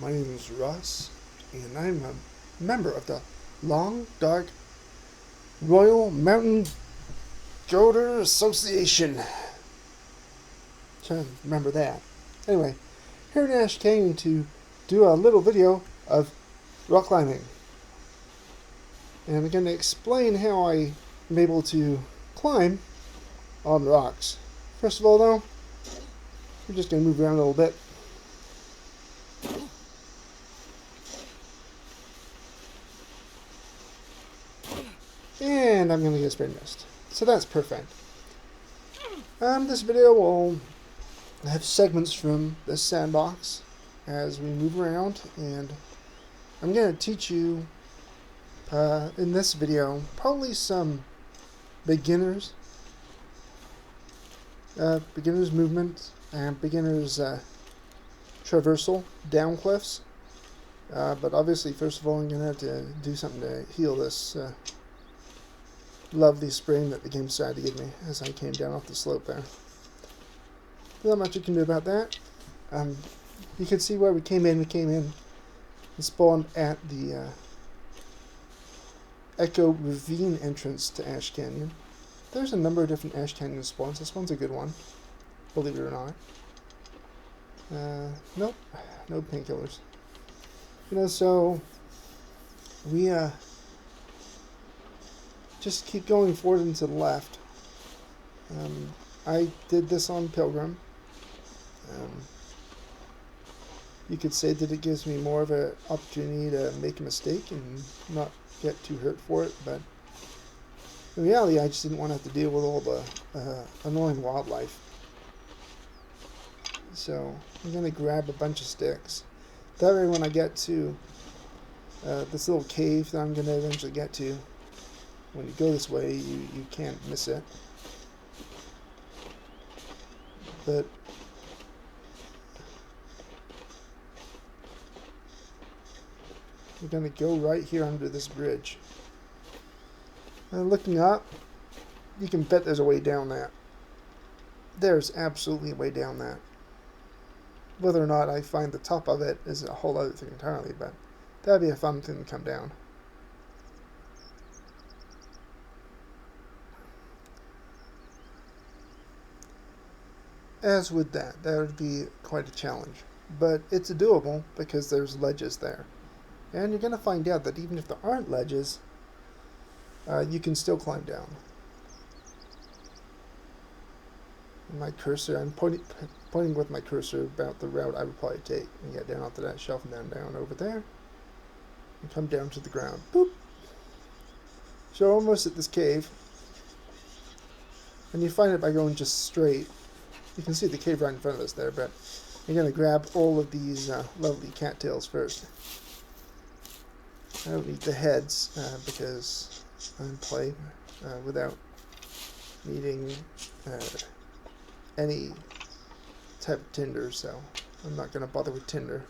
my name is Russ, and I'm a member of the Long Dark Royal Mountain Goater Association. Trying to remember that. Anyway, here in Ash Canyon to do a little video of rock climbing. And I'm going to explain how I'm able to climb on rocks. First of all, though, we're just going to move around a little bit. And I'm going to get sprain mist. So that's perfect. This video will have segments from this sandbox as we move around, and I'm going to teach you in this video probably some beginners movement and beginners traversal down cliffs. But obviously, first of all, I'm going to have to do something to heal this lovely sprain that the game decided to give me as I came down off the slope there. Not much you can do about that. You can see where we came in. We came in and spawned at the Echo Ravine entrance to Ash Canyon. There's a number of different Ash Canyon spawns. This one's a good one, believe it or not. Nope, no painkillers. So we just keep going forward and to the left. I did this on Pilgrim. You could say that it gives me more of an opportunity to make a mistake and not get too hurt for it, but in reality I just didn't want to have to deal with all the annoying wildlife. So I'm going to grab a bunch of sticks. That way when I get to this little cave that I'm going to eventually get to, when you go this way, you can't miss it. But we're going to go right here under this bridge. And looking up, you can bet there's a way down that. There's absolutely a way down that. Whether or not I find the top of it is a whole other thing entirely, but that'd be a fun thing to come down. As with that would be quite a challenge. But it's doable because there's ledges there. And you're going to find out that even if there aren't ledges, you can still climb down. My cursor, I'm pointing with my cursor about the route I would probably take and get down onto that shelf and down over there. And come down to the ground. Boop! So we're almost at this cave. And you find it by going just straight. You can see the cave right in front of us there, but you're going to grab all of these lovely cattails first. I don't need the heads because I'm playing without needing any type of tinder, so I'm not going to bother with tinder.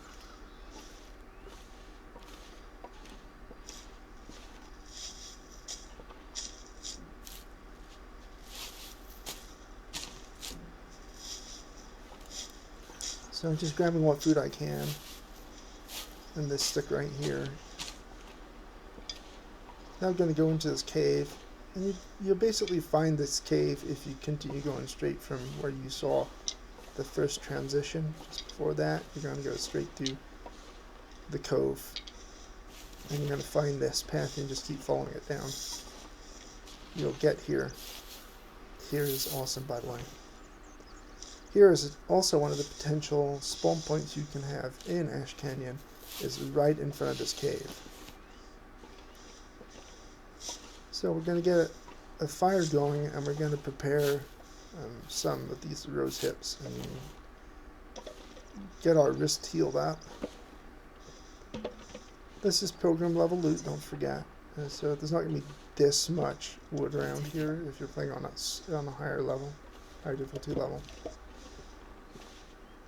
So I'm just grabbing what food I can, and this stick right here. Now I'm going to go into this cave, and you'll basically find this cave if you continue going straight from where you saw the first transition. Just before that, you're going to go straight through the cove, and you're going to find this path and just keep following it down. You'll get here. Here is awesome, by the way. Here is also one of the potential spawn points you can have in Ash Canyon, is right in front of this cave. So we're going to get a fire going, and we're going to prepare some of these rose hips and get our wrist healed up. This is Pilgrim level loot, don't forget. So there's not going to be this much wood around here if you're playing on a higher level, higher difficulty level.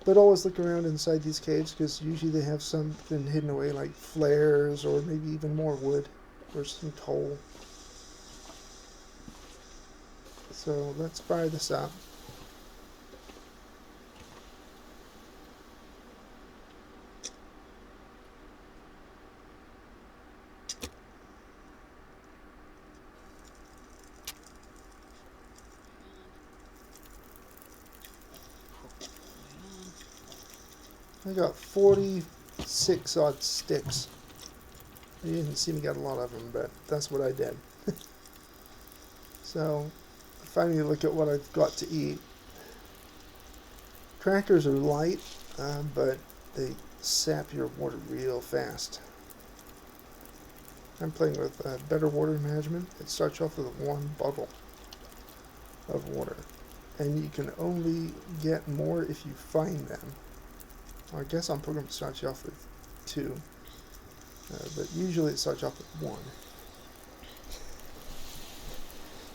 But always look around inside these caves, because usually they have something hidden away like flares or maybe even more wood or some coal. So let's fire this up. I got 46 odd sticks. You didn't see me get a lot of them, but that's what I did. So, finally look at what I've got to eat. Crackers are light, but they sap your water real fast. I'm playing with better water management. It starts off with one bottle of water, and you can only get more if you find them. Well, I guess on program it starts you off with 2, but usually it starts off with 1.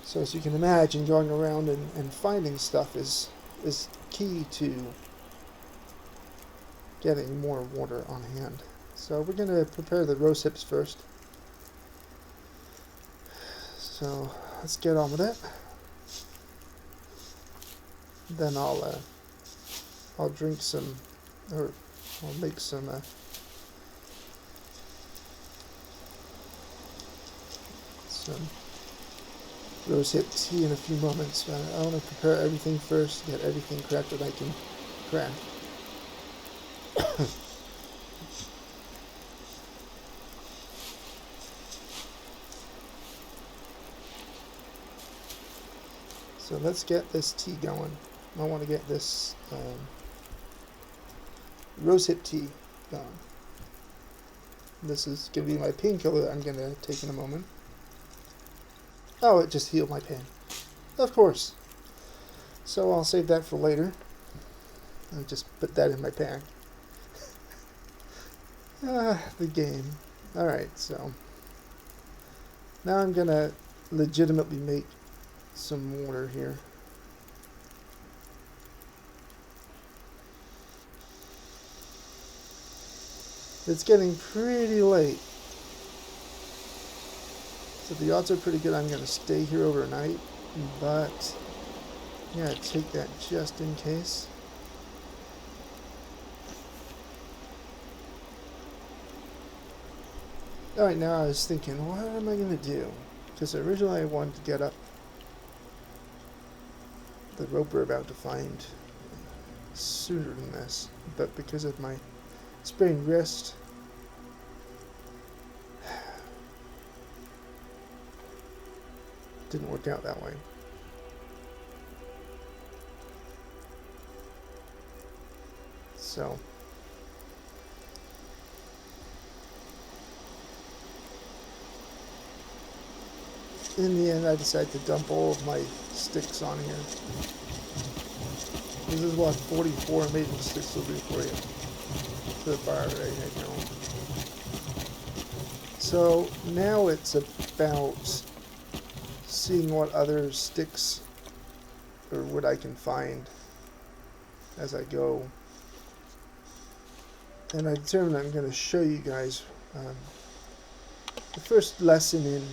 So as you can imagine, going around and finding stuff is key to getting more water on hand. So we're going to prepare the rose hips first. So let's get on with it. Then I'll drink some, or I'll make some rosehip tea in a few moments. I want to prepare everything first, get everything cracked that I can crack. So let's get this tea going. I want to get this rosehip tea going. This is going to be my painkiller that I'm going to take in a moment. Oh, it just healed my pain. Of course. So I'll save that for later. I'll just put that in my pack. The game. Alright, so now I'm going to legitimately make some water here. It's getting pretty late, so the odds are pretty good I'm going to stay here overnight, but yeah, take that just in case. Alright, now I was thinking, what am I going to do? Because originally I wanted to get up the rope we're about to find sooner than this, but because of my sprained wrist, didn't work out that way. So in the end I decided to dump all of my sticks on here. This is what 44 amazing sticks will do for you. To the fire right now. So now it's about seeing what other sticks or wood I can find as I go. And I determined I'm going to show you guys the first lesson in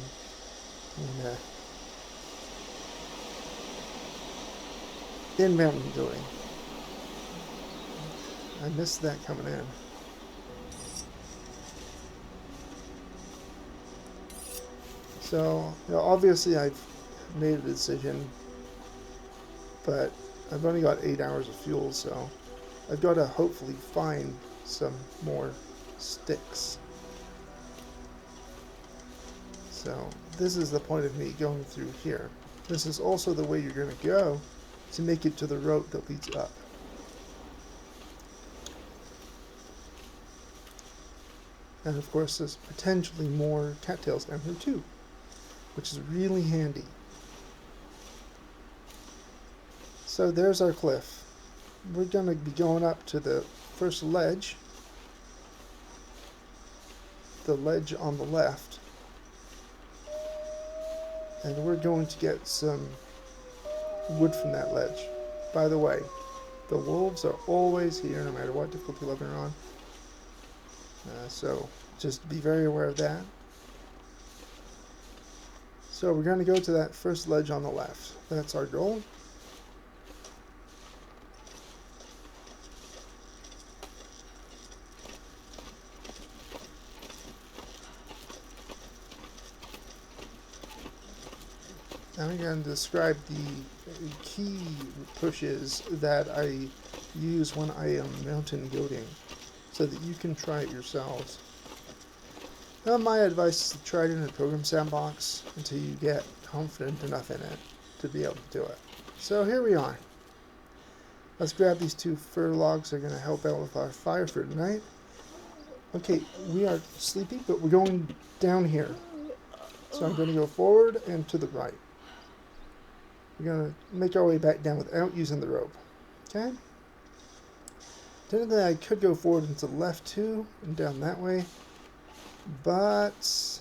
mountain goating. I missed that coming in. So, you know, obviously I've made a decision, but I've only got 8 hours of fuel, so I've got to hopefully find some more sticks. So this is the point of me going through here. This is also the way you're going to go to make it to the rope that leads up. And of course there's potentially more cattails down here too, which is really handy. So there's our cliff. We're going to be going up to the first ledge, the ledge on the left, and we're going to get some wood from that ledge. By the way, the wolves are always here no matter what difficulty level you're on. So just be very aware of that. So we're going to go to that first ledge on the left. That's our goal. I'm going to describe the key pushes that I use when I am mountain goating. so that you can try it yourselves. Now, my advice is to try it in a program sandbox until you get confident enough in it to be able to do it. So here we are. Let's grab these 2 fir logs. They're going to help out with our fire for tonight. Okay, we are sleepy, but we're going down here. So I'm going to go forward and to the right. We're going to make our way back down without using the rope. Okay? Technically, I could go forward and to the left too, and down that way. But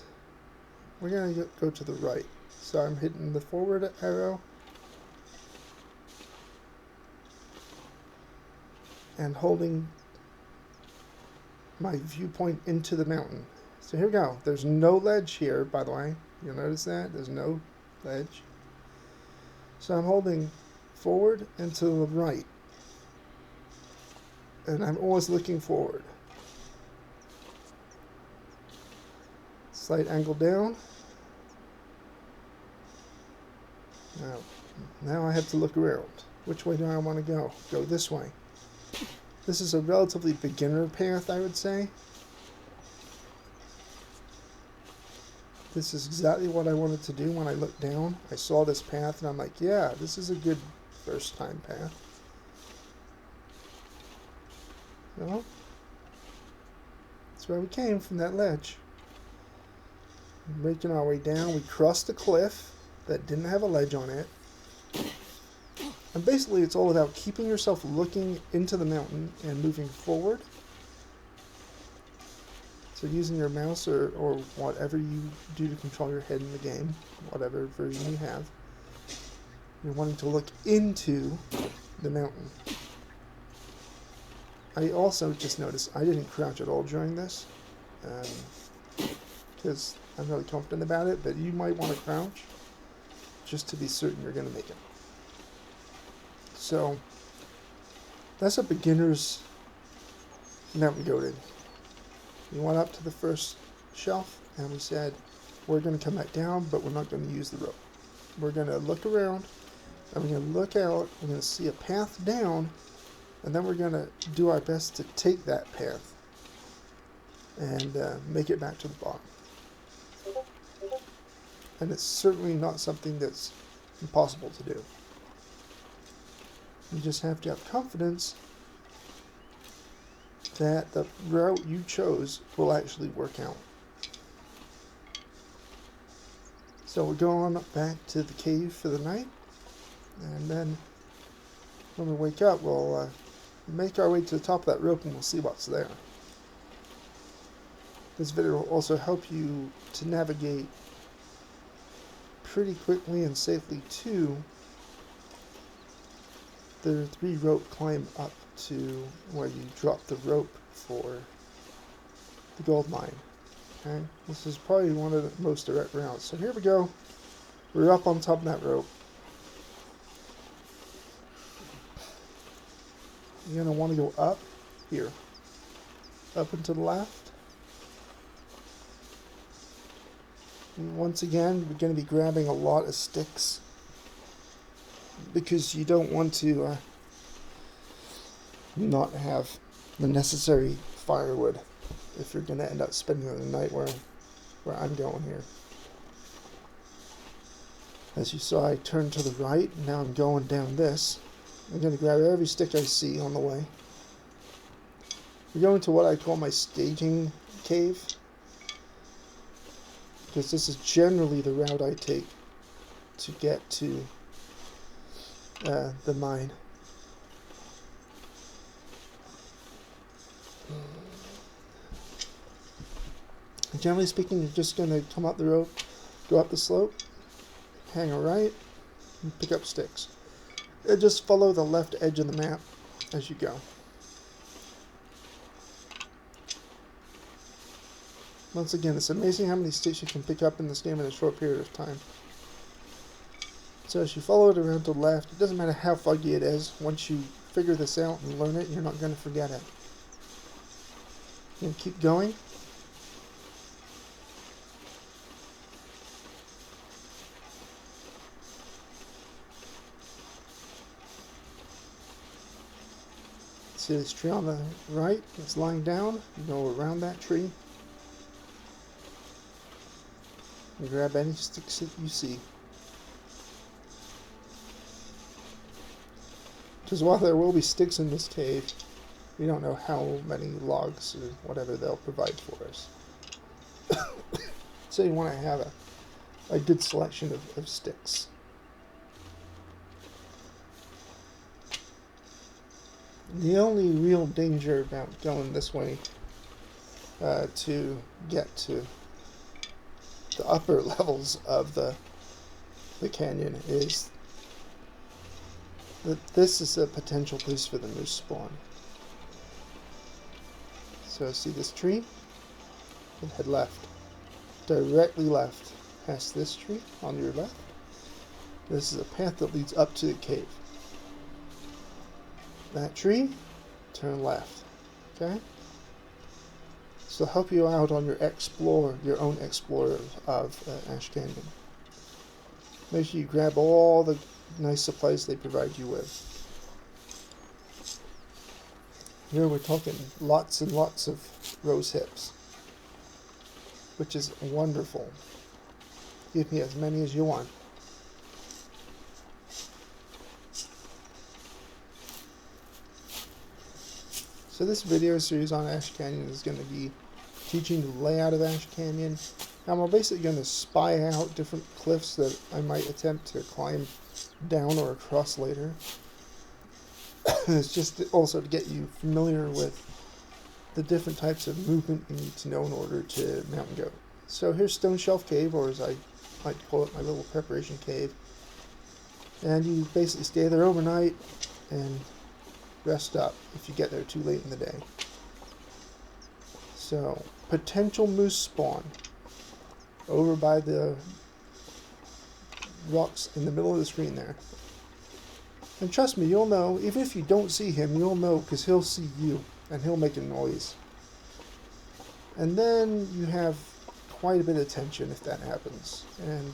we're going to go to the right. So I'm hitting the forward arrow. And holding my viewpoint into the mountain. So here we go. There's no ledge here, by the way. You'll notice that. There's no ledge. So I'm holding forward and to the right. And I'm always looking forward. Slight angle down. Now I have to look around. Which way do I want to go? Go this way. This is a relatively beginner path, I would say. This is exactly what I wanted to do when I looked down. I saw this path and I'm like, yeah, this is a good first time path. So, that's where we came from, that ledge. Making our way down, we crossed a cliff that didn't have a ledge on it. And basically it's all about keeping yourself looking into the mountain and moving forward. So using your mouse or whatever you do to control your head in the game, whatever version you have, you're wanting to look into the mountain. I also just noticed I didn't crouch at all during this, because I'm really confident about it, but you might want to crouch just to be certain you're going to make it. So that's a beginner's mountain goating. We went up to the first shelf and we said we're going to come back down, but we're not going to use the rope. We're going to look around and we're going to look out. We're going to see a path down, and then we're going to do our best to take that path and make it back to the bottom. And it's certainly not something that's impossible to do. You just have to have confidence that the route you chose will actually work out. So we're going back to the cave for the night, and then when we wake up we'll make our way to the top of that rope and we'll see what's there. This video will also help you to navigate pretty quickly and safely to the 3 rope climb up to where you drop the rope for the gold mine. Okay, this is probably one of the most direct routes. So here we go. We're up on top of that rope. You're going to want to go up here, up and to the left. And once again, we're going to be grabbing a lot of sticks because you don't want to not have the necessary firewood if you're going to end up spending the night where I'm going here. As you saw, I turned to the right, and now I'm going down this. I'm going to grab every stick I see on the way. We're going to what I call my staging cave, because this is generally the route I take to get to the mine. Generally speaking, you're just going to come up the rope, go up the slope, hang a right, and pick up sticks. And just follow the left edge of the map as you go. Once again, it's amazing how many sticks you can pick up in this game in a short period of time. So as you follow it around to the left, it doesn't matter how foggy it is. Once you figure this out and learn it, you're not going to forget it. And keep going. See this tree on the right that's lying down? You go around that tree and grab any sticks that you see. Because while there will be sticks in this cave, we don't know how many logs or whatever they'll provide for us. So you want to have a good selection of sticks. The only real danger about going this way to get to the upper levels of the canyon is that this is a potential place for the moose spawn. So see this tree? And head left. Directly left past this tree on your left. This is a path that leads up to the cave. That tree, turn left. Okay? So help you out on your own explore of Ash Canyon. Make sure you grab all the nice supplies they provide you with. Here we're talking lots and lots of rose hips, which is wonderful. Give me as many as you want. So this video series on Ash Canyon is going to be teaching the layout of Ash Canyon. I'm basically going to spy out different cliffs that I might attempt to climb down or across later. It's just also to get you familiar with the different types of movement you need to know in order to mountain goat. So here's Stone Shelf Cave, or as I like to call it, my little preparation cave. And you basically stay there overnight and rest up if you get there too late in the day. So, potential moose spawn over by the rocks in the middle of the screen there. And trust me, you'll know, even if you don't see him, you'll know because he'll see you and he'll make a noise. And then you have quite a bit of tension if that happens. And,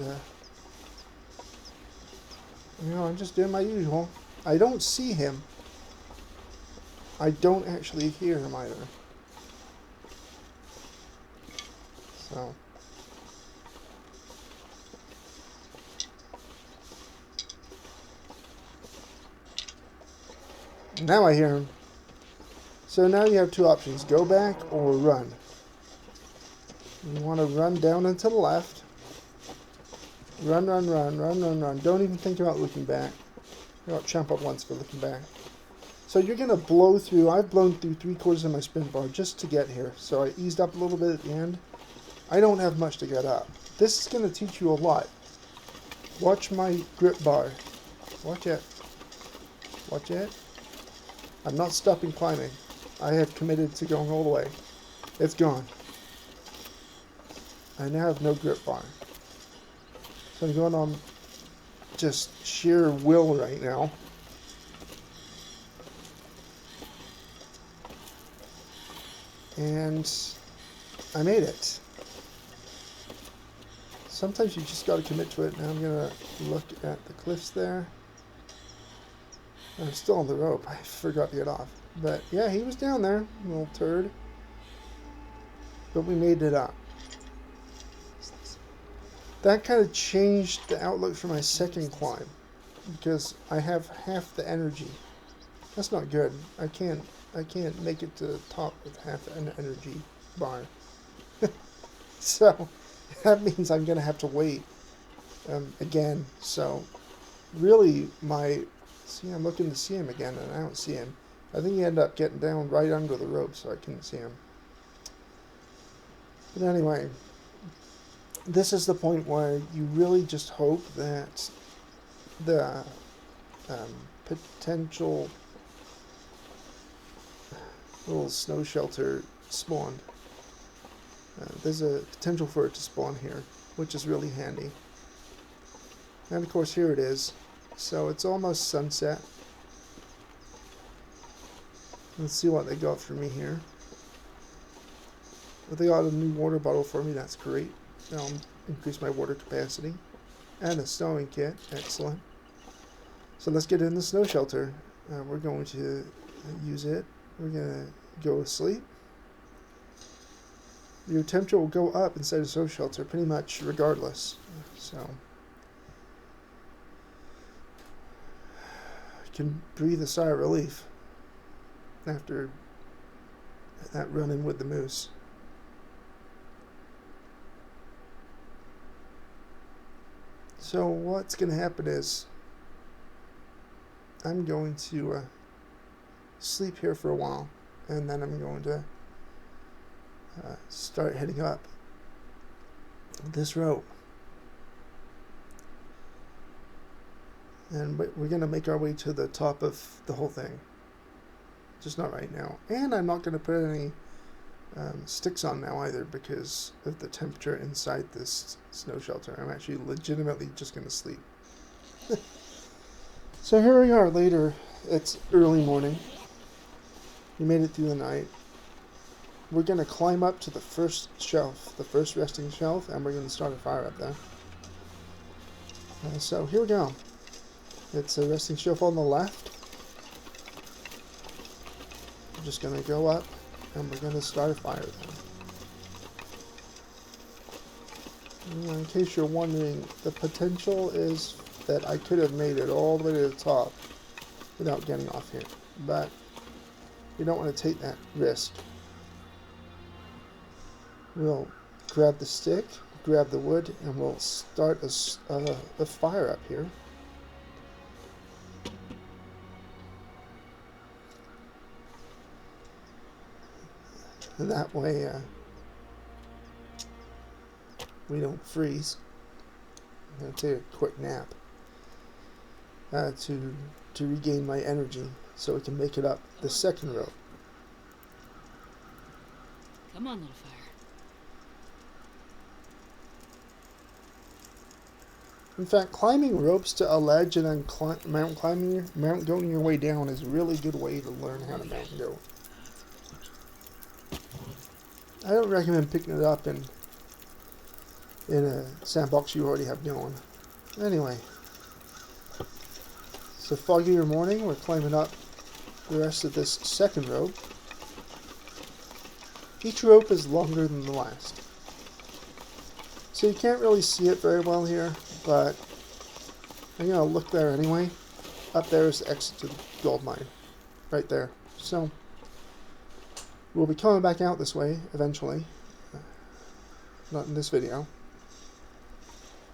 I'm just doing my usual. I don't see him. I don't actually hear him either. So. Now I hear him. So now you have two options. Go back or run. You want to run down and to the left. Run, run, run, run, run, run. Don't even think about looking back. You got chump up once for looking back. So you're going to blow through. I've blown through 3/4 of my sprint bar just to get here. So I eased up a little bit at the end. I don't have much to get up. This is going to teach you a lot. Watch my grip bar. Watch it. Watch it. I'm not stopping climbing. I have committed to going all the way. It's gone. I now have no grip bar. So I'm going on just sheer will right now. And I made it. Sometimes you just got to commit to it. Now I'm going to look at the cliffs there. I'm still on the rope. I forgot to get off. But yeah, he was down there, little turd. But we made it up. That kind of changed the outlook for my second climb, because I have half the energy. That's not good. I can't make it to the top with half an energy bar. So that means I'm gonna have to wait again. So really, I'm looking to see him again, and I don't see him. I think he ended up getting down right under the rope, so I couldn't see him. But anyway, this is the point where you really just hope that the potential little snow shelter spawned. There's a potential for it to spawn here, which is really handy. And of course here it is. So it's almost sunset. Let's see what they got for me here. Well, they got a new water bottle for me, that's great. That'll increase my water capacity. And a snowing kit, excellent. So let's get in the snow shelter. We're going to use it We're gonna go to sleep. Your temperature will go up inside a snow shelter pretty much regardless. So you can breathe a sigh of relief after that run-in with the moose. So what's going to happen is I'm going to sleep here for a while, and then I'm going to start heading up this rope. And we're going to make our way to the top of the whole thing. Just not right now. And I'm not going to put any sticks on now either because of the temperature inside this snow shelter. I'm actually legitimately just going to sleep. So here we are later. It's early morning. We made it through the night. We're going to climb up to the first shelf, the first resting shelf, and we're going to start a fire up there. So here we go. It's a resting shelf on the left. We're just going to go up and we're going to start a fire there. In case you're wondering, the potential is that I could have made it all the way to the top without getting off here, but you don't want to take that risk. We'll grab the stick, grab the wood, and we'll start a fire up here. And that way we don't freeze. I'm going to take a quick nap to regain my energy so we can make it up the second rope. Come on, little fire. In fact, climbing ropes to a ledge and then mount goating your way down is a really good way to learn how to mount goat. I don't recommend picking it up in a sandbox you already have going. Anyway, it's a foggier morning. We're climbing up the rest of this second rope. Each rope is longer than the last, so you can't really see it very well here, but I'm going to look there anyway. Up there is the exit to the gold mine, right there. So we'll be coming back out this way eventually. Not in this video.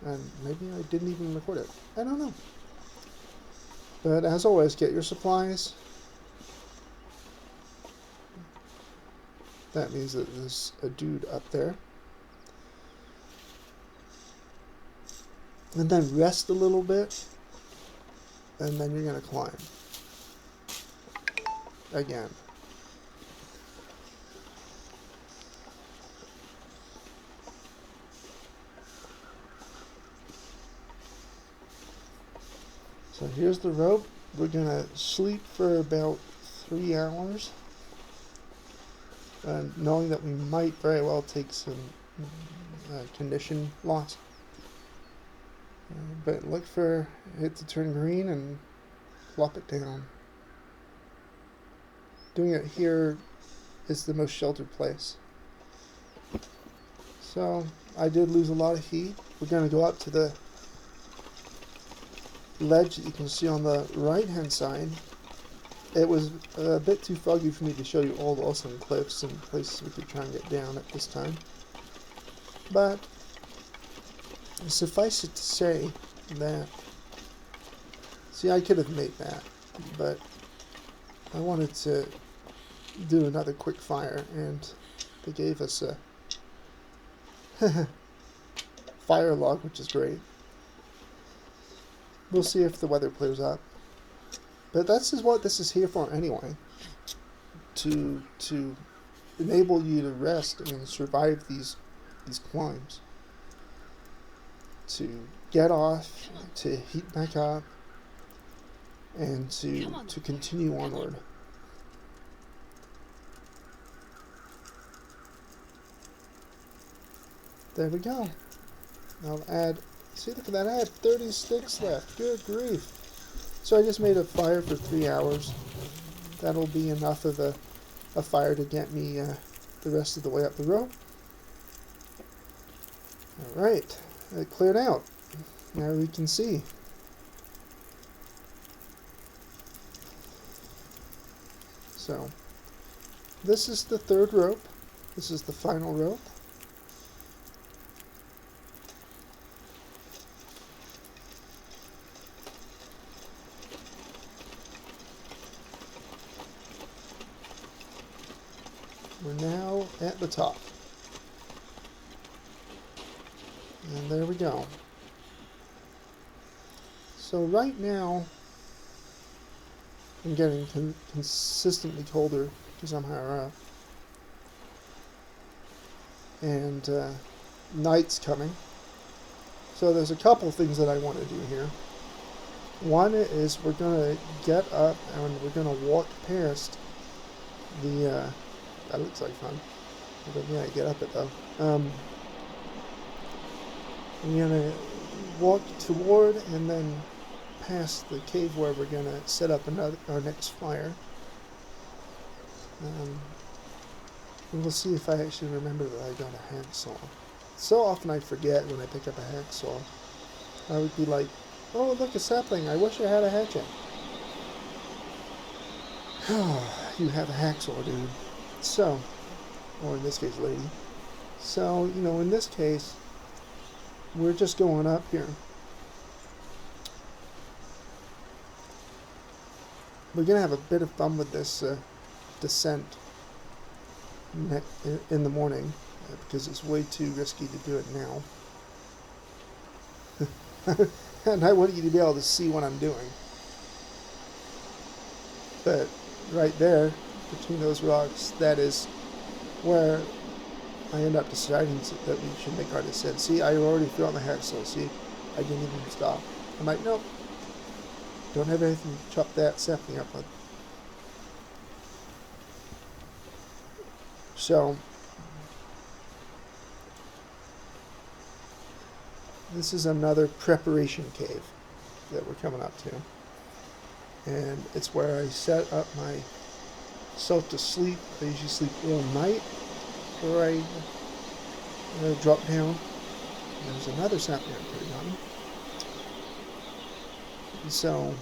And maybe I didn't even record it. I don't know. But as always, get your supplies. That means that there's a dude up there. And then rest a little bit. And then you're going to climb. Again. So here's the rope. We're going to sleep for about 3 hours. Knowing that we might very well take some condition loss. But look for it to turn green and plop it down. Doing it here is the most sheltered place. So I did lose a lot of heat. We're going to go up to the ledge that you can see on the right hand side. It was a bit too foggy for me to show you all the awesome cliffs and places we could try and get down at this time, but suffice it to say that, see, I could have made that, but I wanted to do another quick fire, and they gave us a fire log, which is great. We'll see if the weather clears up. But this is what this is here for anyway. To enable you to rest and survive these climbs. To get off, to heat back up, and to continue onward. There we go. I'll add, see, look at that, I had 30 sticks left. Good grief. So I just made a fire for 3 hours. That'll be enough of a a fire to get me the rest of the way up the rope. Alright, it cleared out. Now we can see. So, this is the third rope. This is the final rope. We're now at the top. And there we go. So right now, I'm getting consistently colder because I'm higher up. And night's coming. So there's a couple things that I want to do here. One is we're going to get up and we're going to walk past the... that looks like fun. But yeah, get up it though. We're going to walk toward and then past the cave where we're going to set up our next fire. And we'll see if I actually remember that I got a hacksaw. So often I forget when I pick up a hacksaw. I would be like, oh look, a sapling, I wish I had a hatchet. You have a hacksaw, dude. So, or in this case, lady. So, you know, in this case, we're just going up here. We're going to have a bit of fun with this descent in the morning because it's way too risky to do it now. And I want you to be able to see what I'm doing. But right there, between those rocks, that is where I end up deciding that we should make our descent. See, I already threw on the hacksaw. See, I didn't even stop. I'm like, nope. Don't have anything to chop that sapling up with. So, this is another preparation cave that we're coming up to. And it's where I set up myself to sleep. I usually sleep all night before I drop down. And there's another sapling I'm putting on. So,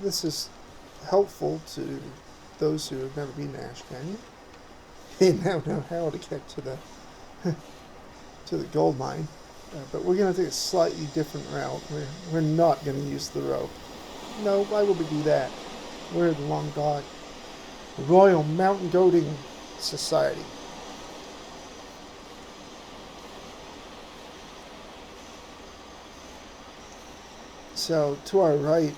this is helpful to those who have never been to Ash Canyon. They now know how to get to the to the gold mine, but we're going to take a slightly different route. We're not going to use the rope. No, why would we do that? We're the long gone Royal Mountain Goating Society. So to our right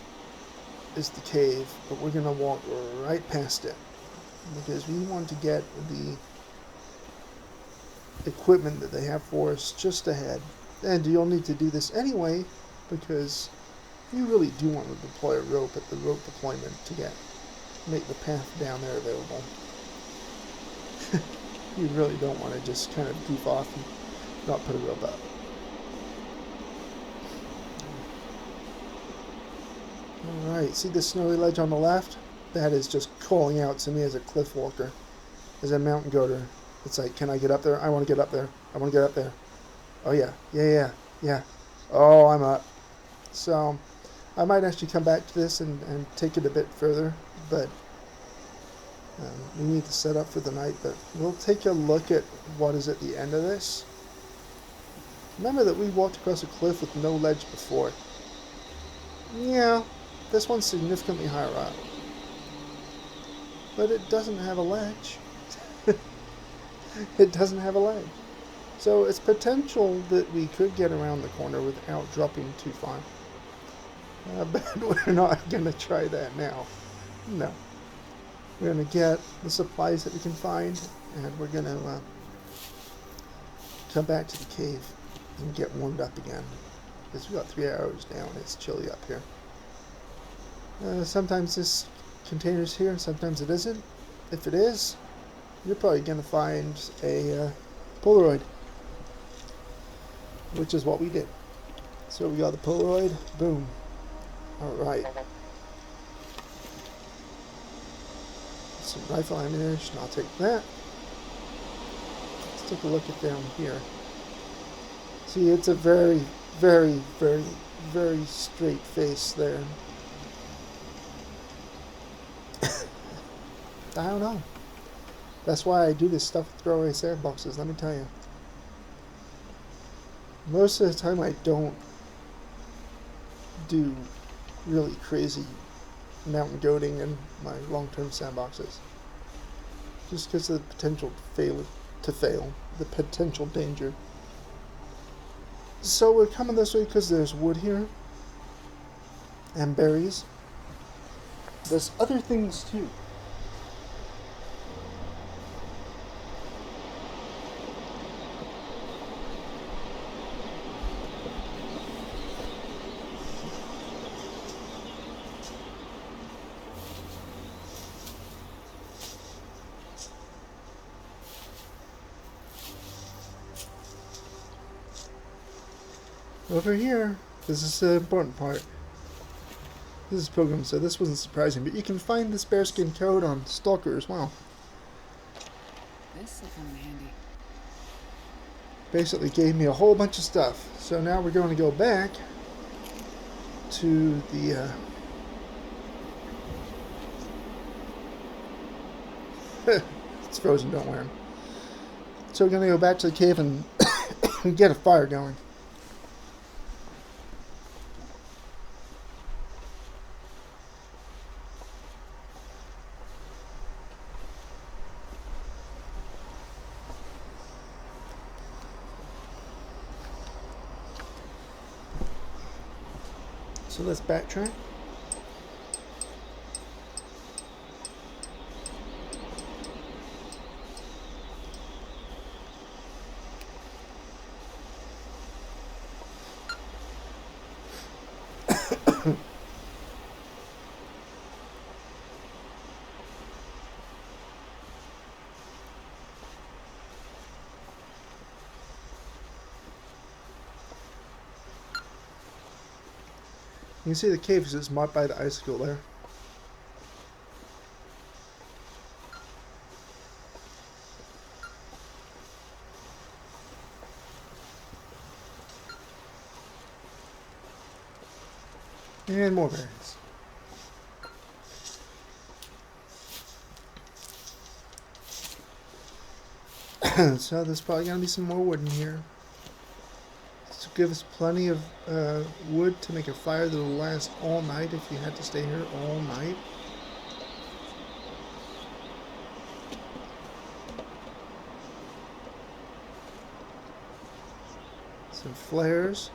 is the cave, but we're going to walk right past it because we want to get the equipment that they have for us just ahead. And you'll need to do this anyway because you really do want to deploy a rope at the rope deployment to make the path down there available. You really don't want to just kind of goof off and not put a rope up. Alright, see this snowy ledge on the left? That is just calling out to me as a cliff walker, as a mountain goater. It's like, can I get up there? I want to get up there. I want to get up there. Oh yeah, yeah. Oh, I'm up. So, I might actually come back to this and take it a bit further, but we need to set up for the night. But we'll take a look at what is at the end of this. Remember that we walked across a cliff with no ledge before. Yeah, this one's significantly higher up. But it doesn't have a ledge. It doesn't have a ledge. So it's potential that we could get around the corner without dropping too far. But we're not going to try that now. No. We're going to get the supplies that we can find, and we're going to come back to the cave and get warmed up again. Because we've got 3 hours down. It's chilly up here. Sometimes this container's here, and sometimes it isn't. If it is, you're probably going to find a Polaroid, which is what we did. So we got the Polaroid, boom, Alright. Some rifle ammunition, I'll take that. Let's take a look at down here. See, it's a very, very, very, very straight face there. I don't know. That's why I do this stuff with throwaway sandboxes, let me tell you. Most of the time I don't do really crazy mountain goating in my long-term sandboxes. Just because of the potential to fail, the potential danger. So we're coming this way because there's wood here and berries. There's other things too. Over here, this is the important part. This is Pilgrim, so this wasn't surprising, but you can find this bearskin coat on Stalker as well. This will come in handy. Basically gave me a whole bunch of stuff. So now we're going to go back to the it's frozen, don't wear them. So we're going to go back to the cave and get a fire going. So let's backtrack. You can see the cave is marked by the icicle there. And more berries. So there's probably going to be some more wood in here. To give us plenty of wood to make a fire that will last all night if you had to stay here all night. Some flares,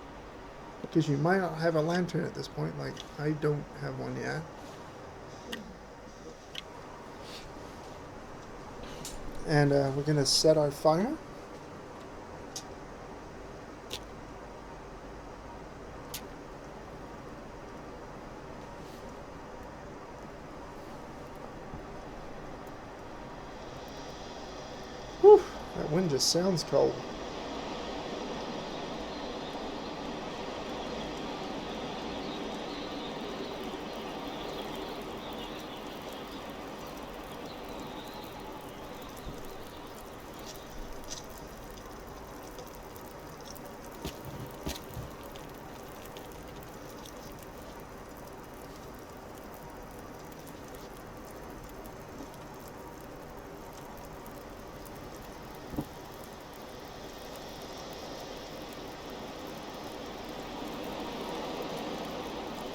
because you might not have a lantern at this point, like I don't have one yet. And we're going to set our fire. Whew, that wind just sounds cold.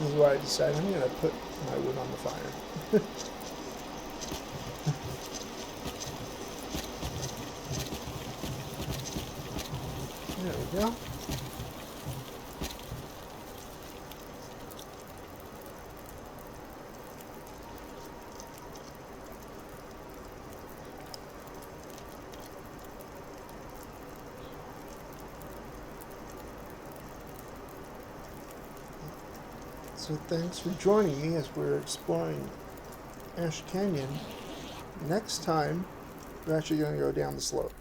This is why I decided I'm going to put my wood on the fire. There we go. So thanks for joining me as we're exploring Ash Canyon. Next time, we're actually going to go down the slope.